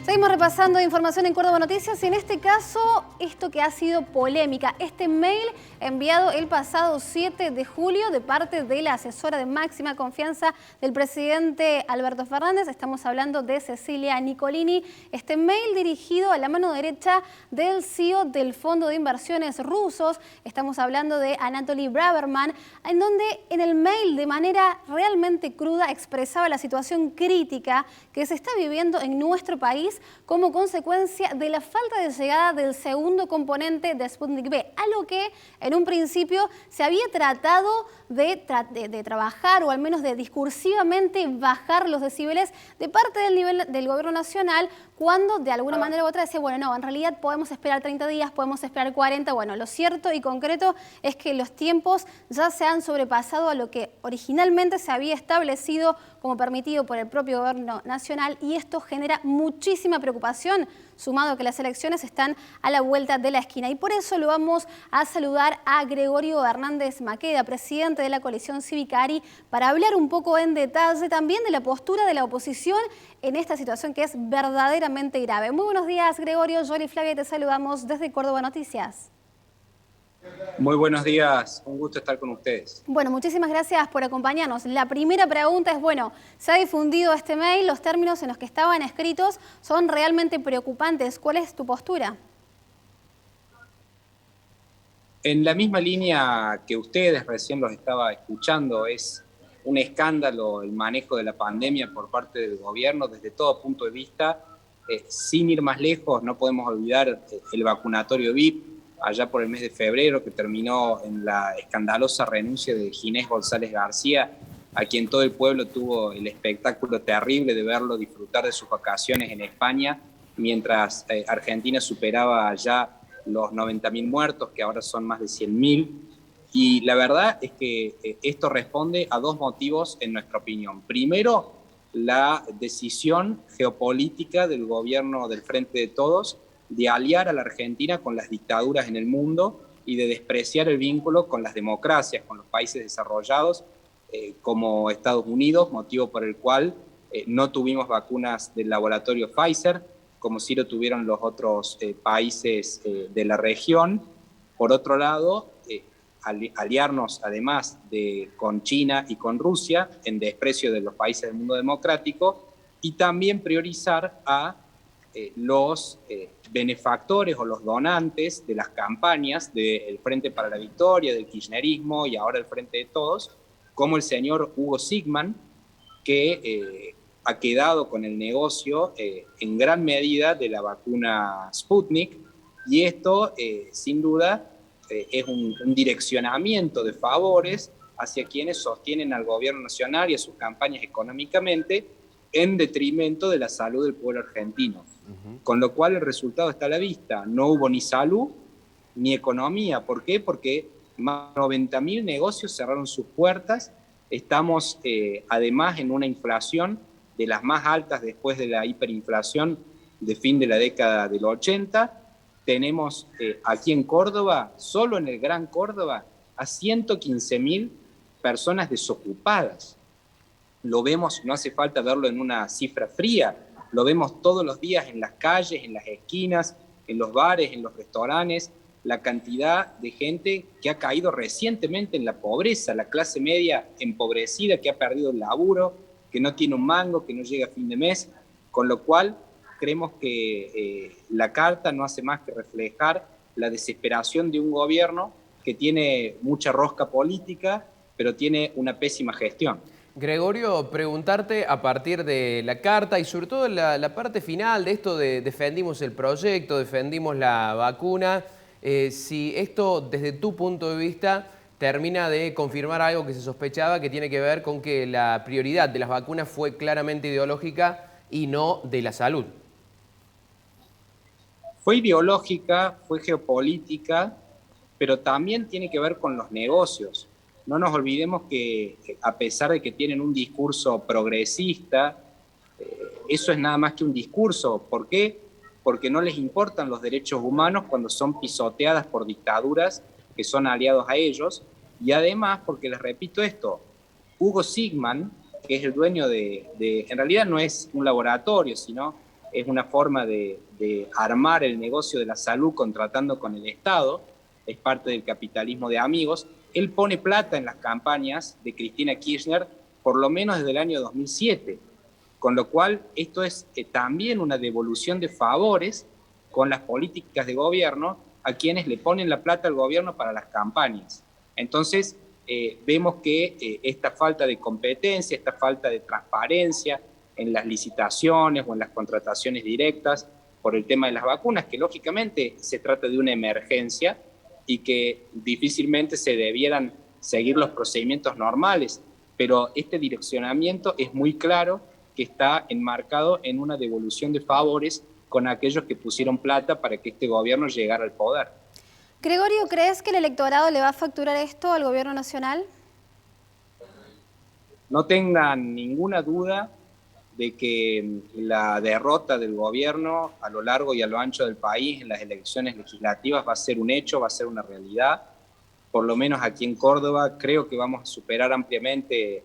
Seguimos repasando información en Córdoba Noticias y en este caso, esto que ha sido polémica. Este mail enviado el pasado 7 de julio de parte de la asesora de máxima confianza del presidente Alberto Fernández. Estamos hablando de Cecilia Nicolini. Este mail dirigido a la mano derecha del CEO del Fondo de Inversiones rusos. Estamos hablando de Anatoly Braverman, en donde en el mail de manera realmente cruda expresaba la situación crítica que se está viviendo en nuestro país como consecuencia de la falta de llegada del segundo componente de Sputnik V, algo que en un principio se había tratado de trabajar o al menos de discursivamente bajar los decibeles de parte del gobierno nacional, cuando de alguna manera u otra decía, bueno, no, en realidad podemos esperar 30 días, podemos esperar 40. Bueno, lo cierto y concreto es que los tiempos ya se han sobrepasado a lo que originalmente se había establecido como permitido por el propio gobierno nacional, y esto genera muchísima preocupación, sumado a que las elecciones están a la vuelta de la esquina. Y por eso lo vamos a saludar a Gregorio Hernández Maqueda, presidente de la coalición Cívica ARI, para hablar un poco en detalle también de la postura de la oposición en esta situación que es verdaderamente grave. Muy buenos días, Gregorio. Yoli Flavia, te saludamos desde Córdoba Noticias. Muy buenos días, un gusto estar con ustedes. Bueno, muchísimas gracias por acompañarnos. La primera pregunta es, bueno, se ha difundido este mail, los términos en los que estaban escritos son realmente preocupantes. ¿Cuál es tu postura? En la misma línea que ustedes, recién los estaba escuchando, es un escándalo el manejo de la pandemia por parte del gobierno desde todo punto de vista. Sin ir más lejos, no podemos olvidar el vacunatorio VIP, allá por el mes de febrero, que terminó en la escandalosa renuncia de Ginés González García, a quien todo el pueblo tuvo el espectáculo terrible de verlo disfrutar de sus vacaciones en España, mientras Argentina superaba ya los 90.000 muertos, que ahora son más de 100.000. Y la verdad es que esto responde a dos motivos, en nuestra opinión. Primero, la decisión geopolítica del gobierno del Frente de Todos de aliar a la Argentina con las dictaduras en el mundo y de despreciar el vínculo con las democracias, con los países desarrollados como Estados Unidos, motivo por el cual no tuvimos vacunas del laboratorio Pfizer, como sí lo tuvieron los otros países de la región. Por otro lado, aliarnos además con China y con Rusia en desprecio de los países del mundo democrático, y también priorizar a los benefactores o los donantes de las campañas del Frente para la Victoria, del kirchnerismo y ahora el Frente de Todos, como el señor Hugo Sigman, que ha quedado con el negocio en gran medida de la vacuna Sputnik, y esto sin duda es un direccionamiento de favores hacia quienes sostienen al gobierno nacional y a sus campañas económicamente, en detrimento de la salud del pueblo argentino. Con lo cual el resultado está a la vista. No hubo ni salud ni economía. ¿Por qué? Porque más de 90.000 negocios cerraron sus puertas. Estamos además en una inflación de las más altas después de la hiperinflación de fin de la década del 80. Tenemos aquí en Córdoba, solo en el Gran Córdoba, a 115.000 personas desocupadas. Lo vemos, no hace falta verlo en una cifra fría, lo vemos todos los días en las calles, en las esquinas, en los bares, en los restaurantes, la cantidad de gente que ha caído recientemente en la pobreza, la clase media empobrecida que ha perdido el laburo, que no tiene un mango, que no llega a fin de mes, con lo cual creemos que la carta no hace más que reflejar la desesperación de un gobierno que tiene mucha rosca política, pero tiene una pésima gestión. Gregorio, preguntarte a partir de la carta y sobre todo la parte final de esto de defendimos el proyecto, defendimos la vacuna, si esto desde tu punto de vista termina de confirmar algo que se sospechaba, que tiene que ver con que la prioridad de las vacunas fue claramente ideológica y no de la salud. Fue ideológica, fue geopolítica, pero también tiene que ver con los negocios. No nos olvidemos que a pesar de que tienen un discurso progresista, eso es nada más que un discurso. ¿Por qué? Porque no les importan los derechos humanos cuando son pisoteadas por dictaduras que son aliados a ellos, y además porque, les repito esto, Hugo Sigman, que es el dueño en realidad no es un laboratorio, sino es una forma de armar el negocio de la salud contratando con el Estado, es parte del capitalismo de amigos. Él pone plata en las campañas de Cristina Kirchner por lo menos desde el año 2007, con lo cual esto es también una devolución de favores con las políticas de gobierno a quienes le ponen la plata al gobierno para las campañas. Entonces, vemos que esta falta de competencia, esta falta de transparencia en las licitaciones o en las contrataciones directas por el tema de las vacunas, que lógicamente se trata de una emergencia y que difícilmente se debieran seguir los procedimientos normales, pero este direccionamiento es muy claro que está enmarcado en una devolución de favores con aquellos que pusieron plata para que este gobierno llegara al poder. Gregorio, ¿crees que el electorado le va a facturar esto al gobierno nacional? No tengan ninguna duda de que la derrota del gobierno a lo largo y a lo ancho del país en las elecciones legislativas va a ser un hecho, va a ser una realidad. Por lo menos aquí en Córdoba creo que vamos a superar ampliamente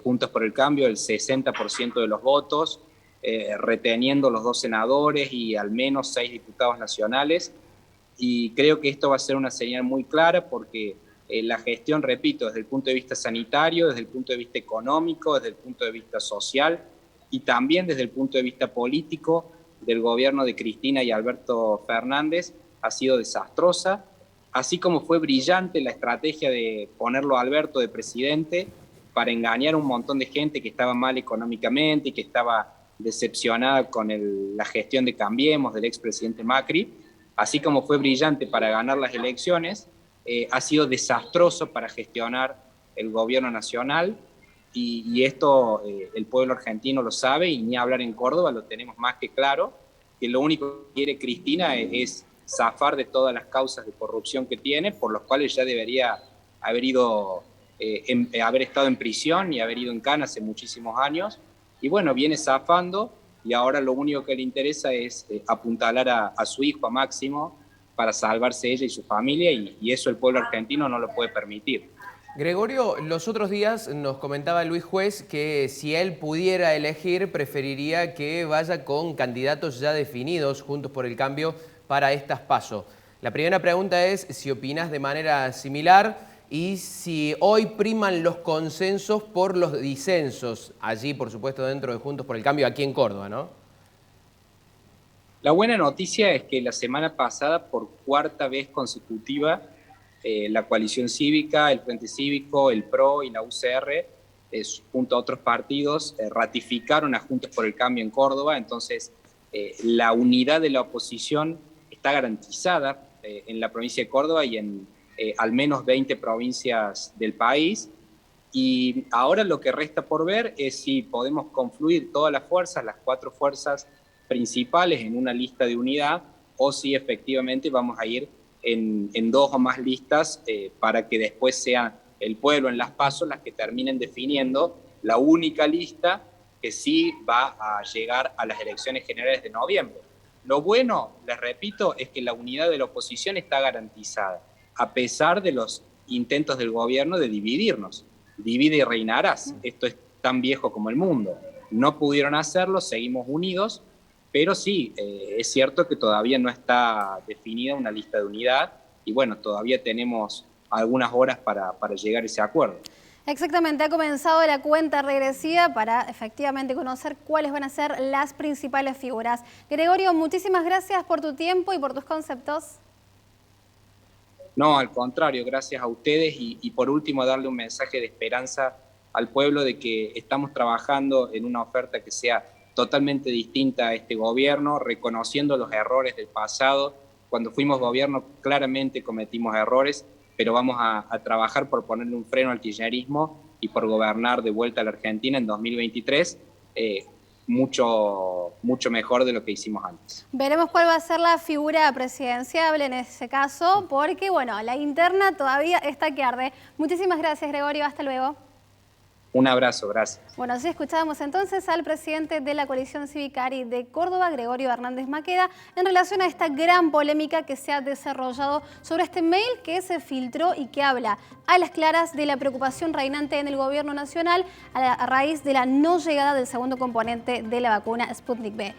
Juntos por el Cambio el 60% de los votos, reteniendo los 2 senadores y al menos 6 diputados nacionales. Y creo que esto va a ser una señal muy clara porque la gestión, repito, desde el punto de vista sanitario, desde el punto de vista económico, desde el punto de vista social y también desde el punto de vista político del gobierno de Cristina y Alberto Fernández ha sido desastrosa, así como fue brillante la estrategia de ponerlo a Alberto de presidente para engañar a un montón de gente que estaba mal económicamente y que estaba decepcionada con la gestión de Cambiemos del expresidente Macri. Así como fue brillante para ganar las elecciones, ha sido desastroso para gestionar el gobierno nacional y esto el pueblo argentino lo sabe y ni hablar en Córdoba lo tenemos más que claro, que lo único que quiere Cristina es zafar de todas las causas de corrupción que tiene, por los cuales ya debería haber estado en prisión y haber ido en cana hace muchísimos años, y bueno, viene zafando. Y ahora lo único que le interesa es apuntalar a su hijo, a Máximo, para salvarse ella y su familia, y eso el pueblo argentino no lo puede permitir. Gregorio, los otros días nos comentaba Luis Juez que si él pudiera elegir, preferiría que vaya con candidatos ya definidos, Juntos por el Cambio, para estas PASO. La primera pregunta es si opinas de manera similar y si hoy priman los consensos por los disensos, allí por supuesto dentro de Juntos por el Cambio, aquí en Córdoba, ¿no? La buena noticia es que la semana pasada, por 4ª vez consecutiva, la coalición cívica, el Frente Cívico, el PRO y la UCR, junto a otros partidos, ratificaron a Juntos por el Cambio en Córdoba. Entonces, la unidad de la oposición está garantizada en la provincia de Córdoba y en al menos 20 provincias del país. Y ahora lo que resta por ver es si podemos confluir todas las fuerzas, las 4 fuerzas principales en una lista de unidad, o si efectivamente vamos a ir en 2 o más listas para que después sea el pueblo en las PASO las que terminen definiendo la única lista que sí va a llegar a las elecciones generales de noviembre. Lo bueno, les repito, es que la unidad de la oposición está garantizada, a pesar de los intentos del gobierno de dividirnos. Divide y reinarás. Esto es tan viejo como el mundo. No pudieron hacerlo, seguimos unidos, pero sí, es cierto que todavía no está definida una lista de unidad y bueno, todavía tenemos algunas horas para llegar a ese acuerdo. Exactamente, ha comenzado la cuenta regresiva para efectivamente conocer cuáles van a ser las principales figuras. Gregorio, muchísimas gracias por tu tiempo y por tus conceptos. No, al contrario, gracias a ustedes y por último darle un mensaje de esperanza al pueblo de que estamos trabajando en una oferta que sea totalmente distinta a este gobierno, reconociendo los errores del pasado. Cuando fuimos gobierno claramente cometimos errores, pero vamos a trabajar por ponerle un freno al kirchnerismo y por gobernar de vuelta a la Argentina en 2023, mucho mejor de lo que hicimos antes. Veremos cuál va a ser la figura presidenciable en ese caso, porque bueno, la interna todavía está que arde. Muchísimas gracias, Gregorio, hasta luego. Un abrazo, gracias. Bueno, así escuchábamos entonces al presidente de la coalición cívica de Córdoba, Gregorio Hernández Maqueda, en relación a esta gran polémica que se ha desarrollado sobre este mail que se filtró y que habla a las claras de la preocupación reinante en el gobierno nacional a raíz de la no llegada del segundo componente de la vacuna Sputnik V.